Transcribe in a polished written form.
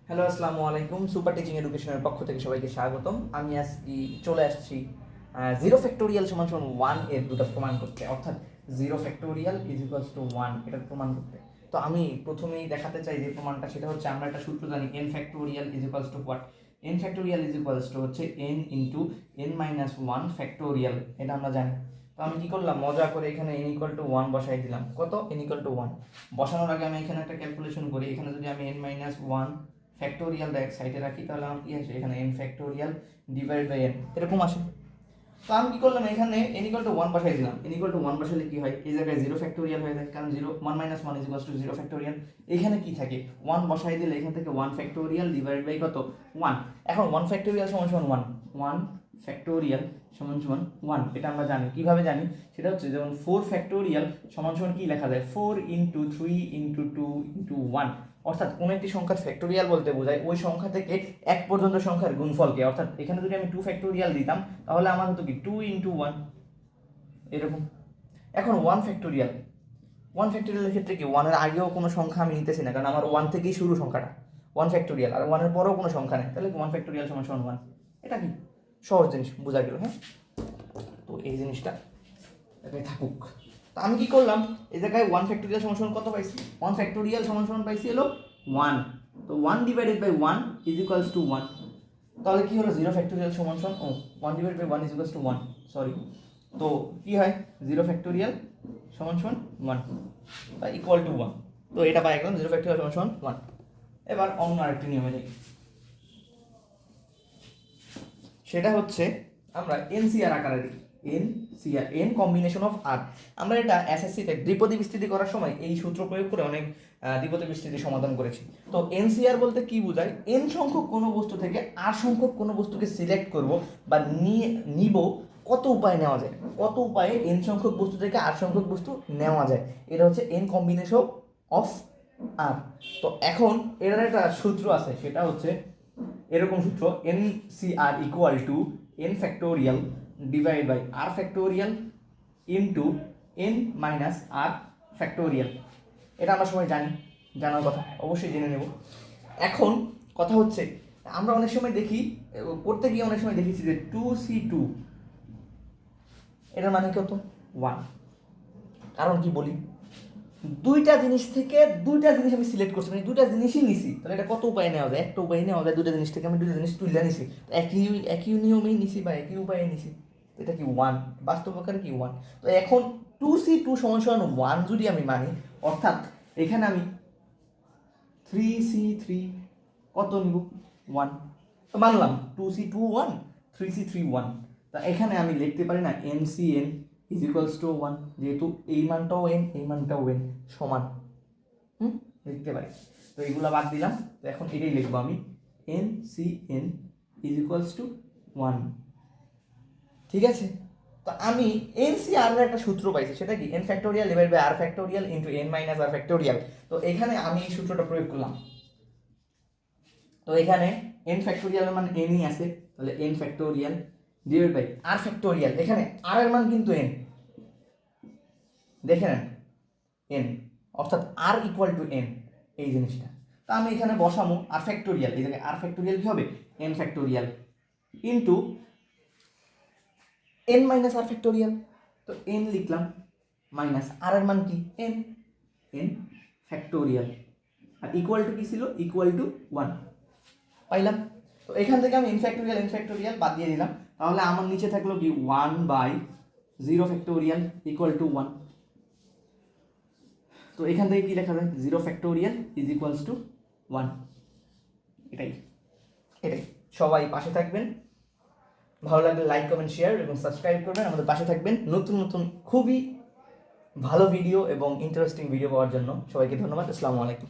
Hello, আসসালামু আলাইকুম। Super teaching এডুকেশনের পক্ষ থেকে সবাইকে স্বাগতম। আমি আজকে চলে আসছি জিরো ফ্যাক্টোরিয়াল সমান সমান ওয়ান এর দুটো প্রমাণ করতে, অর্থাৎ zero factorial is equals to one এটার প্রমাণ করতে। তো আমি প্রথমেই দেখাতে চাই যে প্রমাণটা, সেটা হচ্ছে আমরা একটা সূত্র জানি, n factorial is equals to what. N factorial is equals to হচ্ছে n into N minus one factorial, এটা আমরা জানি। তো আমি কি করলাম, মজা করে এখানে এন ইকুয়াল টু ওয়ান বসাই দিলাম। কত? এন ইকুয়াল টু ওয়ান বসানোর আগে আমি এখানে একটা ক্যালকুলেশন করি। এখানে যদি আমি এন মাইনাস ওয়ান ফ্যাক্টোরিয়াল এক সাইডে রাখি, তাহলে আমার কি আসে, এখানে N factorial divide by N এরকম আসে। তো আমি কি করলাম, এখানে এন ইকুয়াল টু ওয়ান বসাই দিলাম। এন ইকুয়াল টু ওয়ান বসালে কি হয়, এই জায়গায় জিরো ফ্যাক্টোরিয়াল হয়ে যায়, কারণ zero one minus one is equal to zero factorial. এখানে কি থাকে, ওয়ান বসাই দিলে এখান থেকে ওয়ান ফ্যাক্টোরিয়াল ডিভাইড বাই কত, ওয়ান। এখন ওয়ান ফ্যাক্টোরিয়াল সমান সমান ওয়ান, ওয়ান ফ্যাক্টোরিয়াল সমান সমান ওয়ান, এটা আমরা জানি। কিভাবে জানি, সেটা হচ্ছে যেমন ফোর ফ্যাক্টোরিয়াল সমান সমান কি লেখা যায়, four into three into two into one. অর্থাৎ কোনো একটি সংখ্যার ফ্যাক্টোরিয়াল বলতে বোঝায় ওই সংখ্যা থেকে এক পর্যন্ত সংখ্যার গুণফলকে। অর্থাৎ এখানে যদি আমি টু ফ্যাক্টোরিয়াল দিতাম, তাহলে আমার হতো কি টু ইন্টু ওয়ান এরকম। এখন ওয়ান ফ্যাক্টোরিয়াল, ওয়ান ফ্যাক্টোরিয়ালের ক্ষেত্রে কি ওয়ানের আগেও কোনো সংখ্যা আমি নিতেছি না, কারণ আমার ওয়ান থেকেই শুরু সংখ্যাটা, ওয়ান ফ্যাক্টোরিয়াল, আর ওয়ানের পরেও কোনো সংখ্যা নেই, তাহলে ওয়ান ফ্যাক্টোরিয়াল সমান সমান ওয়ান। এটা কি সহজ জিনিস, বোঝা গেল? হ্যাঁ, তো এই জিনিসটা এটাই থাকুক। তো আমি কি করলাম, এই জায়গায় ওয়ান ফ্যাক্টোরিয়াল সমান সমান কত পাইছি, ওয়ান ফ্যাক্টোরিয়াল সমান সমান পাইছি হলো ওয়ান। তো one divided by one is equals to one. তাহলে কি হলো, জিরো ফ্যাক্টোরিয়াল সমান সমান one divided by one is equals to one, sorry. তো কি হয়, জিরো ফ্যাক্টোরিয়াল সমান সমান ওয়ান বা ইকুয়াল টু ওয়ান। তো এটা পাই গেলাম, জিরো ফ্যাক্টোরিয়াল সমান সমান ওয়ান। এবার অন্য আরেকটি নিয়মে যাই, সেটা হচ্ছে আমরা এনসিআর আকারে লিখি। এনসিআর, এন কম্বিনেশন অফ আর। আমরা এটা এসএসসিতে দ্বিপদী বিস্তৃতি করার সময় এই সূত্র প্রয়োগ করে অনেক দ্বিপদী বিস্তৃতি সমাধান করেছি। তো এনসিআর বলতে কি বোঝায়, এন সংখ্যক কোনো বস্তু থেকে আর সংখ্যক কোনো বস্তুকে সিলেক্ট করব বা নিব, কত উপায়ে নেওয়া যায়, কত উপায়ে এন সংখ্যক বস্তু থেকে আর সংখ্যক বস্তু নেওয়া যায়, এটা হচ্ছে এন কম্বিনেশন অফ আর। তো এখন এর একটা সূত্র আছে, সেটা হচ্ছে এরকম সূত্র, N C R equal to N factorial divide by R factorial into N minus R factorial. এটা আমরা সবাই জানি, জানার কথা, অবশ্যই জেনে নেব। এখন কথা হচ্ছে, আমরা অনেক সময় দেখি, করতে গিয়ে অনেক সময় দেখেছি যে টু সি টু, এটার মানে কত, ওয়ান। কারণ কি বলি, দুইটা জিনিস থেকে দুইটা জিনিস আমি সিলেক্ট করছি, মানে দুইটা জিনিসই নিছি, তাহলে এটা কত উপায়ে নেওয়া যায়, একটা উপায় নেওয়া যায়, দুইটা জিনিস থেকে আমি দুইটা জিনিস তুলে নিছি, একই একই নিয়মেই নিছি বা একই উপায়ে নিছি, তো এটা কি ওয়ান, বাস্তব আকারে কি ওয়ান। তো এখন টু সি টু সমান সমান ওয়ান যদি আমি মানি, অর্থাৎ এখানে আমি থ্রি সি থ্রি কত নিব, ওয়ান। তো মানলাম two C two one, three C three one. তা এখানে আমি লিখতে পারি না N C N is equals to one, যেহেতু এই মানটাও এন এই মানটাও এন সমান, লিখতে পারি। তো এইগুলো বাদ দিলাম, তো এখন এটাই লিখবো আমি, n C N is equals to one. ঠিক আছে, তো আমি এন সি আর এর একটা সূত্র পাইছি, সেটা কি n factorial divide by R factorial into N minus R factorial. তো এখানে আমি এই সূত্রটা প্রয়োগ করলাম। তো এখানে এন ফ্যাক্টোরিয়ালের মান এনই আছে, তাহলে n factorial divide by R factorial, এখানে আর এর মান কিন্তু এন, দেখে নেন এন, অর্থাৎ আর ইকুয়াল টু এন, এই জিনিসটা। তা আমি এখানে বসামো আর ফ্যাক্টোরিয়াল, এই জায়গায় আর ফ্যাক্টোরিয়াল কি হবে, n factorial into N minus আর ফ্যাক্টোরিয়াল। তো এন লিখলাম মাইনাস আর এর মান কি n, n factorial, r equal to কি ছিল, ইকুয়াল টু ওয়ান পাইলাম। তো এখান থেকে আমি এন ফ্যাক্টোরিয়াল বাদ দিয়ে দিলাম, তাহলে আমার নিচে থাকলো কি one by zero factorial equal to one. তো এখান থেকে কি লেখা যায়, zero factorial is equals to one. এটাই এটাই সবাই পাশে থাকবেন, ভালো লাগলে লাইক কমেন্ট শেয়ার এবং সাবস্ক্রাইব করবেন, আমাদের পাশে থাকবেন নতুন নতুন খুবই ভালো ভিডিও এবং ইন্টারেস্টিং ভিডিও পাওয়ার জন্য। সবাইকে ধন্যবাদ, আসসালামু আলাইকুম।